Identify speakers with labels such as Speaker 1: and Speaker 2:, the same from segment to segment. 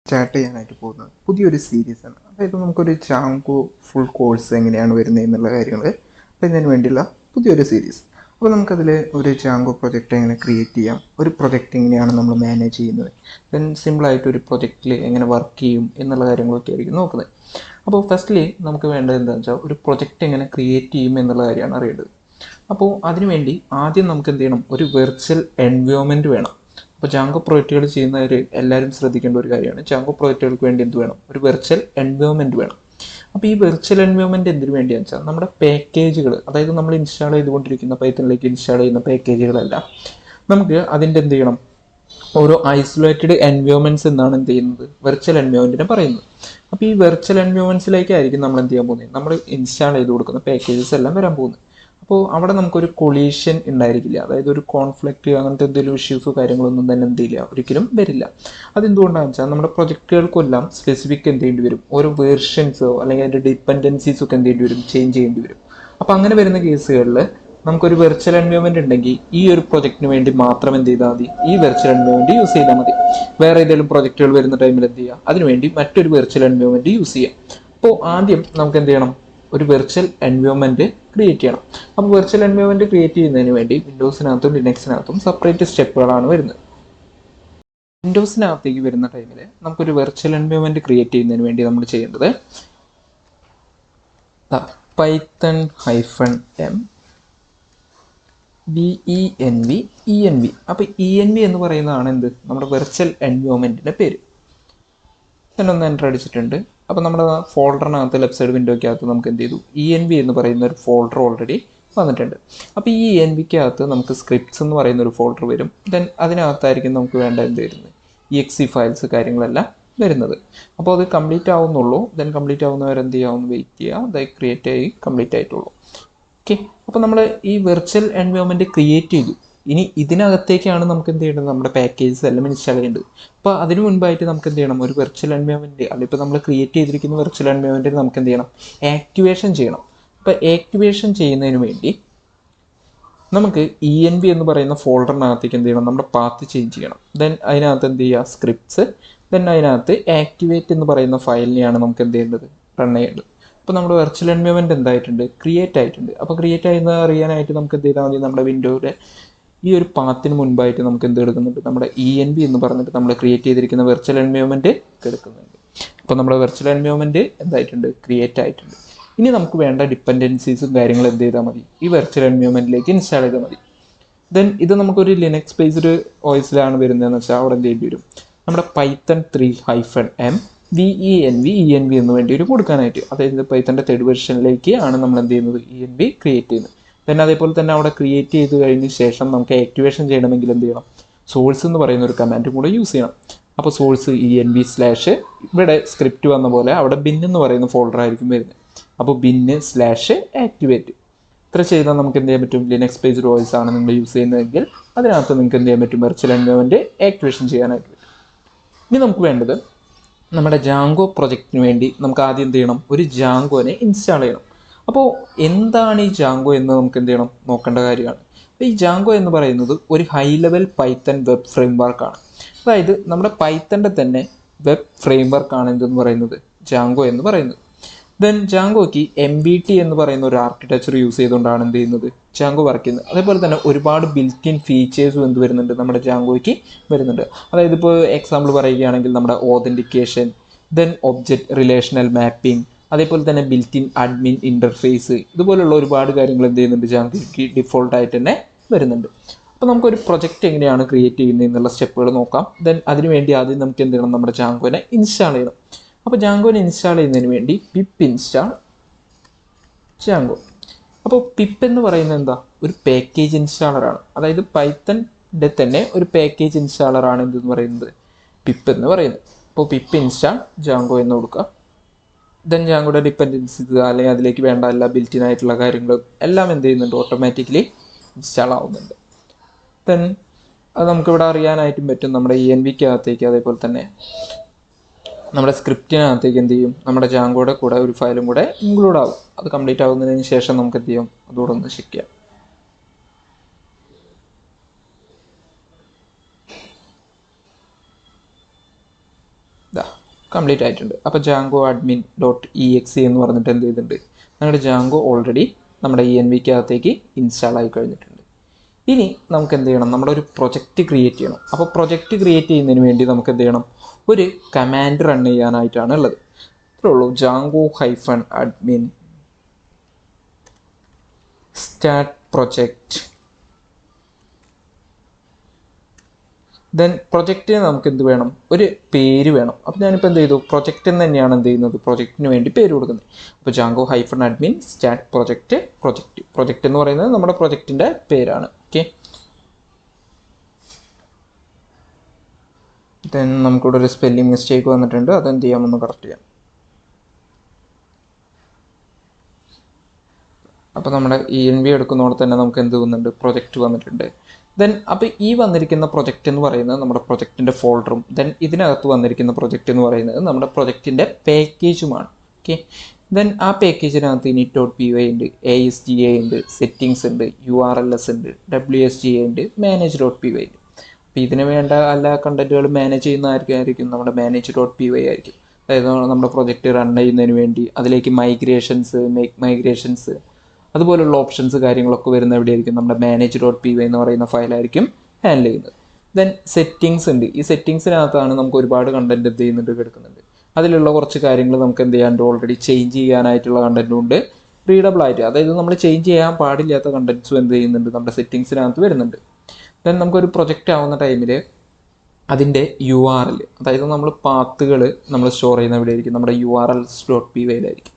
Speaker 1: Start ചെയ്യാനായിട്ട് പോകുന്നത് പുതിയൊരു സീരീസാണ്. അതായത് നമുക്കൊരു ജാങ്കോ ഫുൾ കോഴ്സ് എങ്ങനെയാണ് വരുന്നത് എന്നുള്ള കാര്യങ്ങൾ അറിയുന്നതിന് വേണ്ടിയുള്ള പുതിയൊരു സീരീസ്. അപ്പോൾ നമുക്കതിൽ ഒരു ജാങ്കോ പ്രൊജക്റ്റ് എങ്ങനെ ക്രിയേറ്റ് ചെയ്യാം, ഒരു പ്രൊജക്റ്റ് എങ്ങനെയാണ് നമ്മൾ മാനേജ് ചെയ്യുന്നത്, ദെൻ സിമ്പിളായിട്ട് ഒരു പ്രൊജക്റ്റിൽ എങ്ങനെ വർക്ക് ചെയ്യും എന്നുള്ള കാര്യങ്ങളൊക്കെ ആയിരിക്കും നോക്കുന്നത്. അപ്പോൾ ഫസ്റ്റ്ലി നമുക്ക് വേണ്ടത് എന്താണെന്ന് വെച്ചാൽ ഒരു പ്രൊജക്റ്റ് എങ്ങനെ ക്രിയേറ്റ് ചെയ്യും എന്നുള്ള കാര്യമാണ് അറിയേണ്ടത്. അപ്പോൾ അതിനുവേണ്ടി ആദ്യം നമുക്ക് എന്ത് ചെയ്യണം, ഒരു വെർച്വൽ എൻവയോൺമെൻറ്റ് വേണം. അപ്പോൾ ജാങ്കോ പ്രോജക്റ്റുകൾ ചെയ്യുന്നവർ എല്ലാവരും ശ്രദ്ധിക്കേണ്ട ഒരു കാര്യമാണ്, ജാങ്കോ പ്രോജക്റ്റുകൾക്ക് വേണ്ടി എന്ത് വേണം, ഒരു വെർച്വൽ എൻവയോൺമെൻറ്റ് വേണം. അപ്പോൾ ഈ വെർച്വൽ എൻവയോൺമെൻറ്റ് എന്തിനു വേണ്ടിയാണെന്ന് വെച്ചാൽ നമ്മുടെ പാക്കേജുകൾ, അതായത് നമ്മൾ ഇൻസ്റ്റാൾ ചെയ്തുകൊണ്ടിരിക്കുന്ന പൈത്തണിലേക്ക് ഇൻസ്റ്റാൾ ചെയ്യുന്ന പാക്കേജുകളെല്ലാം നമുക്ക് അതിൻ്റെ എന്ത് ചെയ്യണം, ഓരോ ഐസൊലേറ്റഡ് എൻവയോൺമെൻറ്റ്സ് എന്നാണ് എന്ത് ചെയ്യുന്നത്, വെർച്വൽ എൻവയോൺമെൻറ്റിനെ പറയുന്നത്. അപ്പോൾ ഈ വെർച്വൽ എൻവയോൺമെൻറ്റ്സിലേക്കായിരിക്കും നമ്മൾ എന്ത് ചെയ്യാൻ പോകുന്നത്, നമ്മൾ ഇൻസ്റ്റാൾ ചെയ്ത് കൊടുക്കുന്ന പാക്കേജസ് എല്ലാം വരാൻ പോകുന്നത്. അപ്പോൾ അവിടെ നമുക്കൊരു കൊളീഷൻ ഉണ്ടായിരിക്കില്ല, അതായത് ഒരു കോൺഫ്ലിക്റ്റ് അങ്ങനത്തെ എന്തെങ്കിലും ഇഷ്യൂസോ കാര്യങ്ങളൊന്നും തന്നെ എന്ത് ചെയ്യില്ല, ഒരിക്കലും വരില്ല. അതെന്തുകൊണ്ടാണെന്ന് വെച്ചാൽ നമ്മുടെ പ്രൊജക്റ്റുകൾക്കെല്ലാം സ്പെസിഫിക് എന്ത് ചെയ്യേണ്ടി വരും, ഓരോ വേർഷൻസോ അല്ലെങ്കിൽ അതിൻ്റെ ഡിപ്പെൻഡൻസീസോ ഒക്കെ എന്ത് ചെയ്യേണ്ടി വരും, ചേഞ്ച് ചെയ്യേണ്ടി വരും. അപ്പോൾ അങ്ങനെ വരുന്ന കേസുകളിൽ നമുക്കൊരു വെർച്വൽ എൻവയോൺമെൻറ്റ് ഉണ്ടെങ്കിൽ ഈ ഒരു പ്രൊജക്റ്റിന് വേണ്ടി മാത്രം എന്ത് ചെയ്താൽ മതി, ഈ വെർച്വൽ എൻവയോൺമെൻറ്റ് യൂസ് ചെയ്താൽ മതി. വേറെ ഏതെങ്കിലും പ്രൊജക്റ്റുകൾ വരുന്ന ടൈമിൽ എന്ത് ചെയ്യുക, അതിനുവേണ്ടി മറ്റൊരു വെർച്വൽ എൻവയോൺമെൻറ്റ് യൂസ് ചെയ്യാം. അപ്പോൾ ആദ്യം നമുക്ക് എന്ത് ചെയ്യണം, ഒരു വെർച്വൽ എൻവയോൺമെൻറ്റ് ക്രിയേറ്റ് ചെയ്യണം. അപ്പോൾ വെർച്വൽ എൻവയോൺമെൻറ്റ് ക്രിയേറ്റ് ചെയ്യുന്നതിന് വേണ്ടി വിൻഡോസിനകത്തും ലിനക്സിനകത്തും സെപ്പറേറ്റ് സ്റ്റെപ്പുകളാണ് വരുന്നത്. വിൻഡോസിനകത്തേക്ക് വരുന്ന ടൈമിൽ നമുക്കൊരു വെർച്വൽ എൻവയോൺമെൻറ്റ് ക്രിയേറ്റ് ചെയ്യുന്നതിന് വേണ്ടി നമ്മൾ ചെയ്യേണ്ടത് python-m venv. അപ്പോൾ env എന്ന് പറയുന്നതാണ് എന്ത്, നമ്മുടെ വെർച്വൽ എൻവയോൺമെൻറ്റിൻ്റെ പേര്. ഞാനൊന്ന് എൻ്റർ അടിച്ചിട്ടുണ്ട്. അപ്പോൾ നമ്മുടെ ഫോൾഡറിനകത്ത് ലെഫ്റ്റ് സൈഡ് വിൻഡോയ്ക്കകത്ത് നമുക്ക് എന്ത് ചെയ്തു, env എന്ന് പറയുന്ന ഒരു ഫോൾഡർ ഓൾറെഡി വന്നിട്ടുണ്ട്. അപ്പോൾ ഈ envക്കകത്ത് നമുക്ക് സ്ക്രിപ്റ്റ്സ് എന്ന് പറയുന്ന ഒരു ഫോൾഡർ വരും. ദെൻ അതിനകത്തായിരിക്കും നമുക്ക് വേണ്ട എന്ത് വരുന്നത്, exe ഫയൽസ് കാര്യങ്ങളെല്ലാം വരുന്നത്. അപ്പോൾ അത് കംപ്ലീറ്റ് ആവുന്നുള്ളൂ. ദെൻ കംപ്ലീറ്റ് ആവുന്നവരെ എന്ത് ചെയ്യാവുന്ന വെയിറ്റ് ചെയ്യുക, അത് ക്രിയേറ്റ് ആയി കംപ്ലീറ്റ് ആയിട്ടുള്ളൂ. ഓക്കെ, അപ്പോൾ നമ്മൾ ഈ വെർച്വൽ എൻവയോൺമെൻറ്റ് ക്രിയേറ്റ് ചെയ്തു. ഇനി ഇതിനകത്തേക്കാണ് നമുക്ക് എന്ത് ചെയ്യേണ്ടത്, നമ്മുടെ പാക്കേജസ് എല്ലാം ഇൻസ്റ്റാൾ ചെയ്യേണ്ടത്. അപ്പോൾ അതിന് മുൻപായിട്ട് നമുക്ക് എന്ത് ചെയ്യണം, ഒരു വെർച്വൽ എൻവയോൺമെൻറ്റ് അല്ലെങ്കിൽ ഇപ്പോൾ നമ്മൾ ക്രിയേറ്റ് ചെയ്തിരിക്കുന്ന വെർച്വൽ എൻവയോൺമെൻറ്റിൽ നമുക്ക് എന്ത് ചെയ്യണം, ആക്ടിവേഷൻ ചെയ്യണം. അപ്പോൾ ആക്ടിവേഷൻ ചെയ്യുന്നതിന് വേണ്ടി നമുക്ക് env എന്ന് പറയുന്ന ഫോൾഡറിനകത്തേക്ക് എന്ത് ചെയ്യണം, നമ്മുടെ പാത്ത് ചേഞ്ച് ചെയ്യണം. ദെൻ അതിനകത്ത് എന്ത് ചെയ്യുക, സ്ക്രിപ്റ്റ്സ്. ദെൻ അതിനകത്ത് ആക്ടിവേറ്റ് എന്ന് പറയുന്ന ഫയലിനെയാണ് നമുക്ക് എന്ത് ചെയ്യേണ്ടത്, റൺ ചെയ്യേണ്ടത്. അപ്പോൾ നമ്മുടെ വെർച്വൽ എൻവയോൺമെൻറ്റ് എന്തായിട്ടുണ്ട്, ക്രിയേറ്റ് ആയിട്ടുണ്ട്. അപ്പോൾ ക്രിയേറ്റ് ആയെന്ന് അറിയാനായിട്ട് നമുക്ക് എന്ത് ചെയ്താൽ മതി, നമ്മുടെ വിൻഡോയുടെ ഈ ഒരു പാത്തിന് മുൻപായിട്ട് നമുക്ക് എന്ത് എടുക്കുന്നുണ്ട്, നമ്മുടെ env എന്ന് പറഞ്ഞിട്ട് നമ്മൾ ക്രിയേറ്റ് ചെയ്തിരിക്കുന്ന വെർച്വൽ എൻവയോൺമെൻറ്റ് എടുക്കുന്നുണ്ട്. അപ്പോൾ നമ്മുടെ വെർച്വൽ എൻവയോൺമെൻറ്റ് എന്തായിട്ടുണ്ട്, ക്രിയേറ്റ് ആയിട്ടുണ്ട്. ഇനി നമുക്ക് വേണ്ട ഡിപ്പെൻഡൻസീസും കാര്യങ്ങളും എന്ത് ചെയ്താൽ മതി, ഈ വെർച്വൽ എൻവയോൺമെൻറ്റിലേക്ക് ഇൻസ്റ്റാൾ ചെയ്താൽ മതി. ദെൻ ഇത് നമുക്കൊരു ലിനക്സ് ബേസ്ഡ് OS-ലാണ് വരുന്നതെന്ന് വെച്ചാൽ അവിടെ എന്ത് ചെയ്യേണ്ടി വരും, നമ്മുടെ python-3-m venv എന്ന് വേണ്ടി ഒരു കൊടുക്കാനായിട്ട്, അതായത് പൈത്തൻ്റെ 3rd വെർഷനിലേക്ക് ആണ് നമ്മൾ എന്ത് ചെയ്യുന്നത്, env ക്രിയേറ്റ് ചെയ്യുന്നത്. ദെൻ അതേപോലെ തന്നെ അവിടെ ക്രിയേറ്റ് ചെയ്ത് കഴിഞ്ഞ ശേഷം നമുക്ക് ആക്ടിവേഷൻ ചെയ്യണമെങ്കിൽ എന്ത് ചെയ്യണം, സോഴ്സ് എന്ന് പറയുന്ന ഒരു കമാൻഡും കൂടെ യൂസ് ചെയ്യണം. അപ്പോൾ സോഴ്സ് env/ ഇവിടെ സ്ക്രിപ്റ്റ് വന്ന പോലെ അവിടെ ബിൻ എന്ന് പറയുന്ന ഫോൾഡർ ആയിരിക്കും വരുന്നത്. അപ്പോൾ bin/activate ഇത്ര ചെയ്താൽ നമുക്ക് എന്ത് ചെയ്യാൻ പറ്റും, ലിനക്സ് ബേസ്ഡ് OS ആണ് നിങ്ങൾ യൂസ് ചെയ്യുന്നതെങ്കിൽ അതിനകത്ത് നിങ്ങൾക്ക് എന്ത് ചെയ്യാൻ പറ്റും, വെർച്വൽ എൻവയോൺമെൻറ്റ് ആക്ടിവേഷൻ ചെയ്യാനായിട്ട് പറ്റും. ഇനി നമുക്ക് വേണ്ടത് നമ്മുടെ ജാങ്കോ പ്രൊജക്റ്റിന് വേണ്ടി നമുക്ക് ആദ്യം എന്ത് ചെയ്യണം, ഒരു ജാങ്കോനെ ഇൻസ്റ്റാൾ ചെയ്യണം. അപ്പോൾ എന്താണ് ഈ ജാങ്കോ എന്ന് നമുക്ക് എന്ത് ചെയ്യണം, നോക്കേണ്ട കാര്യമാണ്. അപ്പോൾ ഈ ജാങ്കോ എന്ന് പറയുന്നത് ഒരു ഹൈ ലെവൽ പൈത്തൺ വെബ് ഫ്രെയിംവർക്കാണ്. അതായത് നമ്മുടെ പൈത്തൻ്റെ തന്നെ വെബ് ഫ്രെയിംവർക്കാണ് എന്തെന്ന് പറയുന്നത്, ജാങ്കോ എന്ന് പറയുന്നത്. ദെൻ ജാങ്കോയ്ക്ക് MBT എന്ന് പറയുന്ന ഒരു ആർക്കിടെക്ചർ യൂസ് ചെയ്തുകൊണ്ടാണ് എന്ത് ചെയ്യുന്നത്, ജാങ്കോ വർക്ക് ചെയ്യുന്നത്. അതേപോലെ തന്നെ ഒരുപാട് ബിൽറ്റ് ഇൻ ഫീച്ചേഴ്സും എന്ത് വരുന്നുണ്ട്, നമ്മുടെ ജാങ്കോയ്ക്ക് വരുന്നുണ്ട്. അതായത് ഇപ്പോൾ എക്സാമ്പിൾ പറയുകയാണെങ്കിൽ നമ്മുടെ authentication, then object relational mapping, അതേപോലെ തന്നെ ബിൽറ്റ് ഇൻ അഡ്മിൻ ഇൻ്റർഫേസ്, ഇതുപോലുള്ള ഒരുപാട് കാര്യങ്ങൾ എന്ത് ചെയ്യുന്നുണ്ട്, ജാങ്കോയ്ക്ക് ഡിഫോൾട്ടായിട്ട് തന്നെ വരുന്നുണ്ട്. അപ്പോൾ നമുക്കൊരു പ്രൊജക്റ്റ് എങ്ങനെയാണ് ക്രിയേറ്റ് ചെയ്യുന്നത് എന്നുള്ള സ്റ്റെപ്പുകൾ നോക്കാം. ദെൻ അതിനുവേണ്ടി ആദ്യം നമുക്ക് എന്ത് ചെയ്യണം, നമ്മുടെ ജാങ്കോനെ ഇൻസ്റ്റാൾ ചെയ്യണം. അപ്പോൾ ജാങ്കോനെ ഇൻസ്റ്റാൾ ചെയ്യുന്നതിന് വേണ്ടി പിപ്പ് ഇൻസ്റ്റാൾ ജാങ്കോ. അപ്പോൾ പിപ്പ് എന്ന് പറയുന്നത് എന്താ, ഒരു പാക്കേജ് ഇൻസ്റ്റാളറാണ്. അതായത് പൈത്തൻ്റെ തന്നെ ഒരു പാക്കേജ് ഇൻസ്റ്റാളറാണ് എന്തെന്ന് പറയുന്നത്, പിപ്പ് എന്ന് പറയുന്നത്. അപ്പോൾ പിപ്പ് ഇൻസ്റ്റാൾ ജാങ്കോ എന്ന് കൊടുക്കുക. ദെൻ ജാങ്കോയുടെ ഡിപ്പെൻഡൻസീസ് അല്ലെങ്കിൽ അതിലേക്ക് വേണ്ട എല്ലാ ബിൽറ്റിൻ ആയിട്ടുള്ള കാര്യങ്ങളും എല്ലാം എന്ത് ചെയ്യുന്നുണ്ട്, ഓട്ടോമാറ്റിക്കലി ഇൻസ്റ്റാൾ ആവുന്നുണ്ട്. ദെൻ അത് നമുക്കിവിടെ അറിയാനായിട്ടും പറ്റും, നമ്മുടെ envക്കകത്തേക്ക് അതേപോലെ തന്നെ നമ്മുടെ സ്ക്രിപ്റ്റിനകത്തേക്ക് എന്ത് ചെയ്യും, നമ്മുടെ ജാങ്കോയുടെ കൂടെ ഒരു ഫയലും കൂടെ ഇൻക്ലൂഡ് ആവും. അത് കംപ്ലീറ്റ് ആവുന്നതിന് ശേഷം നമുക്ക് എന്ത് ചെയ്യും, അതുകൂടെ ഒന്ന് ചെക്ക് ചെയ്യാം. ഇതാ കംപ്ലീറ്റ് ആയിട്ടുണ്ട്. അപ്പോൾ ജാങ്കോ അഡ്മിൻ ഡോട്ട് exe എന്ന് പറഞ്ഞിട്ട് എന്ത് ചെയ്തിട്ടുണ്ട്, നമ്മുടെ ജാങ്കോ ഓൾറെഡി നമ്മുടെ ENVക്കകത്തേക്ക് ഇൻസ്റ്റാൾ ആയി കഴിഞ്ഞിട്ടുണ്ട്. ഇനി നമുക്ക് എന്ത് ചെയ്യണം, നമ്മുടെ ഒരു പ്രൊജക്റ്റ് ക്രിയേറ്റ് ചെയ്യണം. അപ്പോൾ പ്രൊജക്റ്റ് ക്രിയേറ്റ് ചെയ്യുന്നതിന് വേണ്ടി നമുക്ക് എന്ത് ചെയ്യണം, ഒരു കമാൻഡ് റൺ ചെയ്യാനായിട്ടാണ് ഉള്ളത്. ഇത്രേ ഉള്ളൂ. Django hyphen admin start project. Then പ്രൊജക്റ്റിന് നമുക്ക് എന്ത് വേണം, ഒരു പേര് വേണം. അപ്പോൾ ഞാനിപ്പോൾ എന്ത് ചെയ്തു, പ്രൊജക്റ്റ് എന്ന് തന്നെയാണ് എന്ത് ചെയ്യുന്നത്, പ്രൊജക്റ്റിന് വേണ്ടി പേര് കൊടുക്കുന്നത്. അപ്പോൾ Django hyphen admin start project. Project എന്ന് പറയുന്നത് നമ്മുടെ പ്രൊജക്റ്റിൻ്റെ പേരാണ്. ഓക്കെ, ദെൻ നമുക്കിവിടെ ഒരു സ്പെല്ലിംഗ് മിസ്റ്റേക്ക് വന്നിട്ടുണ്ട്, അതെന്ത് ചെയ്യാമെന്ന് കറക്റ്റ് ചെയ്യാം. അപ്പോൾ നമ്മുടെ ENV എടുക്കുന്നതോടെ തന്നെ നമുക്ക് എന്ത് വന്നിട്ടുണ്ട്, പ്രൊജക്റ്റ് വന്നിട്ടുണ്ട്. ദെൻ അപ്പോൾ ഈ വന്നിരിക്കുന്ന പ്രൊജക്റ്റ് എന്ന് പറയുന്നത് നമ്മുടെ പ്രൊജക്റ്റിൻ്റെ ഫോൾഡറും ദെൻ ഇതിനകത്ത് വന്നിരിക്കുന്ന പ്രൊജക്റ്റ് എന്ന് പറയുന്നത് നമ്മുടെ പ്രൊജക്റ്റിൻ്റെ പാക്കേജുമാണ്. ഓക്കെ, ദെൻ ആ പാക്കേജിനകത്ത് init.py ഉണ്ട്, ASGA ഉണ്ട്, സെറ്റിങ്സ് ഉണ്ട്, URLs ഉണ്ട്, WSGA ഉണ്ട്, manage.py ഉണ്ട്. അപ്പോൾ ഇതിന് വേണ്ട എല്ലാ കണ്ടന്റുകളും മാനേജ് ചെയ്യുന്ന ആയിരിക്കും നമ്മുടെ manage.py ആയിരിക്കും. അതായത് നമ്മുടെ പ്രൊജക്റ്റ് റൺ ചെയ്യുന്നതിന് വേണ്ടി അതിലേക്ക് മൈഗ്രേഷൻസ് അതുപോലുള്ള ഓപ്ഷൻസ് കാര്യങ്ങളൊക്കെ വരുന്ന എവിടെയായിരിക്കും, നമ്മുടെ manage.py എന്ന് പറയുന്ന ഫയലായിരിക്കും ഹാൻഡിൽ ചെയ്യുന്നത്. ദെൻ സെറ്റിങ്സ് ഉണ്ട്. ഈ സെറ്റിങ്സിനകത്താണ് നമുക്ക് ഒരുപാട് കണ്ടന്റ് എന്ത് ചെയ്യുന്നുണ്ട്, കിടക്കുന്നുണ്ട്. അതിലുള്ള കുറച്ച് കാര്യങ്ങൾ നമുക്ക് എന്ത് ചെയ്യാണ്ട് ഓൾറെഡി ചേഞ്ച് ചെയ്യാനായിട്ടുള്ള കണ്ടന്റും ഉണ്ട്, റീഡബിൾ ആയിട്ട്, അതായത് നമ്മൾ ചേഞ്ച് ചെയ്യാൻ പാടില്ലാത്ത കണ്ടന്റ്സും എന്ത് ചെയ്യുന്നുണ്ട്, നമ്മുടെ സെറ്റിങ്സിനകത്ത് വരുന്നുണ്ട്. ദെൻ നമുക്കൊരു പ്രൊജക്റ്റ് ആവുന്ന ടൈമിൽ അതിൻ്റെ URL, അതായത് നമ്മൾ പാത്തുകൾ നമ്മൾ സ്റ്റോർ ചെയ്യുന്ന എവിടെയായിരിക്കും, നമ്മുടെ urls.py-യിലായിരിക്കും.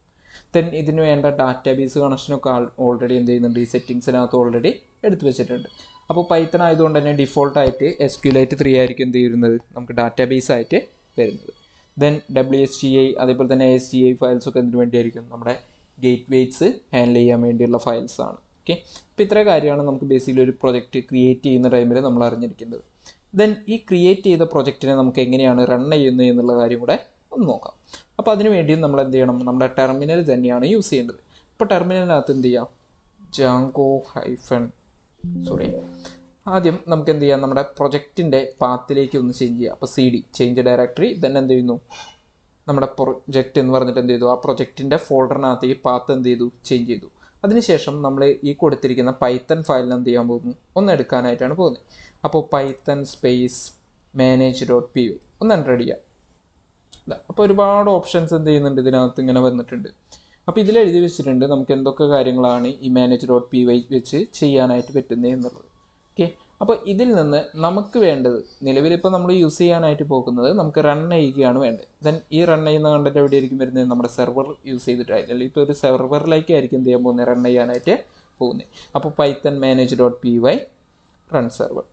Speaker 1: ദെൻ ഇതിന് വേണ്ട ഡാറ്റാബേസ് കണക്ഷനൊക്കെ ഓൾറെഡി എന്ത് ചെയ്യുന്നുണ്ട്, ഈ സെറ്റിങ്സിനകത്ത് ഓൾറെഡി എടുത്തു വെച്ചിട്ടുണ്ട്. അപ്പോൾ പൈത്തൺ ആയതുകൊണ്ട് തന്നെ ഡിഫോൾട്ടായിട്ട് SQLite 3 ആയിരിക്കും എന്ത് ചെയ്യുന്നത്, നമുക്ക് ഡാറ്റാബേസ് ആയിട്ട് വരുന്നത്. ദെൻ WSGA അതേപോലെ തന്നെ ASGA ഫയൽസൊക്കെ എന്തിനു വേണ്ടിയായിരിക്കും, നമ്മുടെ ഗേറ്റ്വേസ് ഹാൻഡിൽ ചെയ്യാൻ വേണ്ടിയുള്ള ഫയൽസ് ആണ്. ഓക്കെ, അപ്പോൾ ഇത്ര കാര്യമാണ് നമുക്ക് ബേസിക്കലി ഒരു പ്രൊജക്റ്റ് ക്രിയേറ്റ് ചെയ്യുന്ന ടൈമിൽ നമ്മൾ അറിഞ്ഞിരിക്കേണ്ടത്. ദെൻ ഈ ക്രിയേറ്റ് ചെയ്ത പ്രൊജക്റ്റിനെ നമുക്ക് എങ്ങനെയാണ് റൺ ചെയ്യുന്നത് എന്നുള്ള കാര്യം കൂടെ ഒന്ന് നോക്കാം. അപ്പോൾ അതിന് വേണ്ടി നമ്മൾ എന്ത് ചെയ്യണം, നമ്മുടെ ടെർമിനൽ തന്നെയാണ് യൂസ് ചെയ്യേണ്ടത്. അപ്പോൾ ടെർമിനലിനകത്ത് എന്ത് ചെയ്യാം, ആദ്യം നമുക്ക് എന്ത് ചെയ്യാം, നമ്മുടെ പ്രൊജക്റ്റിൻ്റെ പാത്തിലേക്ക് ഒന്ന് ചേഞ്ച് ചെയ്യാം. അപ്പോൾ CD ചേഞ്ച് ഡയറക്ടറി. ദെൻ എന്ത് ചെയ്യുന്നു, നമ്മുടെ പ്രൊജക്റ്റ് എന്ന് പറഞ്ഞിട്ട് എന്ത് ചെയ്തു, ആ പ്രൊജക്റ്റിൻ്റെ ഫോൾഡറിനകത്ത് ഈ പാത്ത് എന്ത് ചെയ്തു, ചേഞ്ച് ചെയ്തു. അതിനുശേഷം നമ്മൾ ഈ കൊടുത്തിരിക്കുന്ന പൈത്തൺ ഫയലിന് എന്ത് ചെയ്യാൻ പോകുന്നു, ഒന്ന് എടുക്കാനായിട്ടാണ് പോകുന്നത്. അപ്പോൾ പൈത്തൺ സ്പേസ് manage.py ഒന്ന് എൻ്റർ ചെയ്യാം. അപ്പോൾ ഒരുപാട് ഓപ്ഷൻസ് എന്ത് ചെയ്യുന്നുണ്ട്, ഇതിനകത്ത് ഇങ്ങനെ വന്നിട്ടുണ്ട്. അപ്പോൾ ഇതിൽ എഴുതി വെച്ചിട്ടുണ്ട് നമുക്ക് എന്തൊക്കെ കാര്യങ്ങളാണ് ഈ manage.py വെച്ച് ചെയ്യാനായിട്ട് പറ്റുന്നത് എന്നുള്ളത്. ഓക്കെ, അപ്പോൾ ഇതിൽ നിന്ന് നമുക്ക് വേണ്ടത്, നിലവിലിപ്പോൾ നമ്മൾ യൂസ് ചെയ്യാനായിട്ട് പോകുന്നത് നമുക്ക് റൺ ചെയ്യുകയാണ് വേണ്ടത്. ദെൻ ഈ റൺ ചെയ്യുന്ന കണ്ടന്റ് എവിടെയായിരിക്കും വരുന്നത്, നമ്മുടെ സെർവർ യൂസ് ചെയ്തിട്ടായിരിക്കും, ഇപ്പോൾ ഒരു സെർവറിലേക്കായിരിക്കും എന്ത് ചെയ്യാൻ പോകുന്നത്, റൺ ചെയ്യാനായിട്ട് പോകുന്നത്. അപ്പോൾ Python manage.py run server.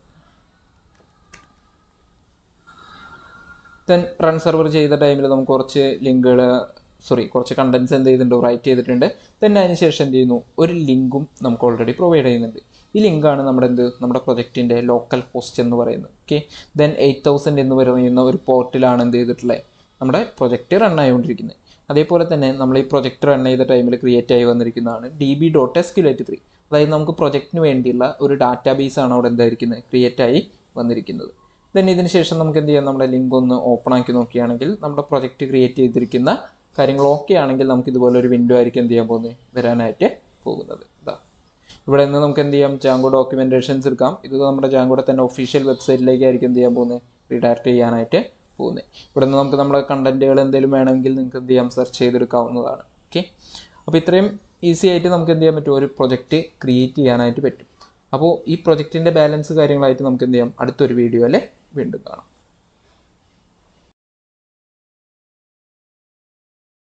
Speaker 1: Then run server ചെയ്ത ടൈമിൽ നമുക്ക് കുറച്ച് കണ്ടന്റ്സ് എന്ത് ചെയ്തിട്ടുണ്ട്, റൈറ്റ് ചെയ്തിട്ടുണ്ട്. ദെൻ അതിന് ശേഷം എന്ത് ചെയ്യുന്നു, ഒരു ലിങ്കും നമുക്ക് ഓൾറെഡി പ്രൊവൈഡ് ചെയ്യുന്നുണ്ട്. ഈ ലിങ്കാണ് നമ്മുടെ പ്രൊജക്റ്റിൻ്റെ ലോക്കൽ ഹോസ്റ്റ് എന്ന് പറയുന്നത്. ഓക്കെ, ദെൻ 8000 എന്ന് പറയുന്ന ഒരു പോർട്ടിലാണ് എന്ത് ചെയ്തിട്ടുള്ളത്, നമ്മുടെ പ്രൊജക്റ്റ് റൺ ആയിക്കൊണ്ടിരിക്കുന്നത്. അതേപോലെ തന്നെ നമ്മൾ ഈ പ്രൊജക്റ്റ് റൺ ചെയ്ത ടൈമിൽ ക്രിയേറ്റ് ആയി വന്നിരിക്കുന്നതാണ് db.SQLite 3. അതായത് നമുക്ക് പ്രൊജക്റ്റിന് വേണ്ടിയുള്ള ഒരു ഡാറ്റാബേസ് ആണ് അവിടെ എന്തായിരിക്കുന്നത്, ക്രിയേറ്റ് ആയി വന്നിരിക്കുന്നത്. ദെൻ ഇതിന് ശേഷം നമുക്ക് എന്ത് ചെയ്യാം, നമ്മുടെ ലിങ്ക് ഒന്ന് ഓപ്പൺ ആക്കി നോക്കുകയാണെങ്കിൽ നമ്മുടെ പ്രൊജക്റ്റ് ക്രിയേറ്റ് ചെയ്തിരിക്കുന്ന കാര്യങ്ങൾ ഓക്കെ ആണെങ്കിൽ നമുക്ക് ഇതുപോലെ ഒരു വിൻഡോ ആയിരിക്കും എന്ത് ചെയ്യാൻ പോകുന്നത്, വരാനായിട്ട് പോകുന്നത്. ഇവിടെ നിന്ന് നമുക്ക് എന്ത് ചെയ്യാം, ജാങ്കോ ഡോക്യുമെന്റേഷൻസ് എടുക്കാം. ഇത് നമ്മുടെ ജാങ്കോയുടെ തന്നെ ഒഫീഷ്യൽ വെബ്സൈറ്റിലേക്കായിരിക്കും എന്ത് ചെയ്യാൻ പോകുന്നത്, റീഡയറക്റ്റ് ചെയ്യാനായിട്ട് പോകുന്നത്. ഇവിടെ നിന്ന് നമുക്ക് നമ്മുടെ കണ്ടന്റുകൾ എന്തെങ്കിലും വേണമെങ്കിൽ നിങ്ങൾക്ക് എന്ത് ചെയ്യാം, സെർച്ച് ചെയ്തെടുക്കാവുന്നതാണ്. ഓക്കെ, അപ്പോൾ ഇത്രയും ഈസി ആയിട്ട് നമുക്ക് എന്ത് ചെയ്യാൻ പറ്റും, ഒരു പ്രൊജക്റ്റ് ക്രിയേറ്റ് ചെയ്യാനായിട്ട് പറ്റും. അപ്പോൾ ഈ പ്രൊജക്റ്റിൻ്റെ ബാലൻസ് കാര്യങ്ങളായിട്ട് നമുക്ക് എന്ത് ചെയ്യാം, അടുത്തൊരു വീഡിയോയിൽ വീണ്ടും കാണാം.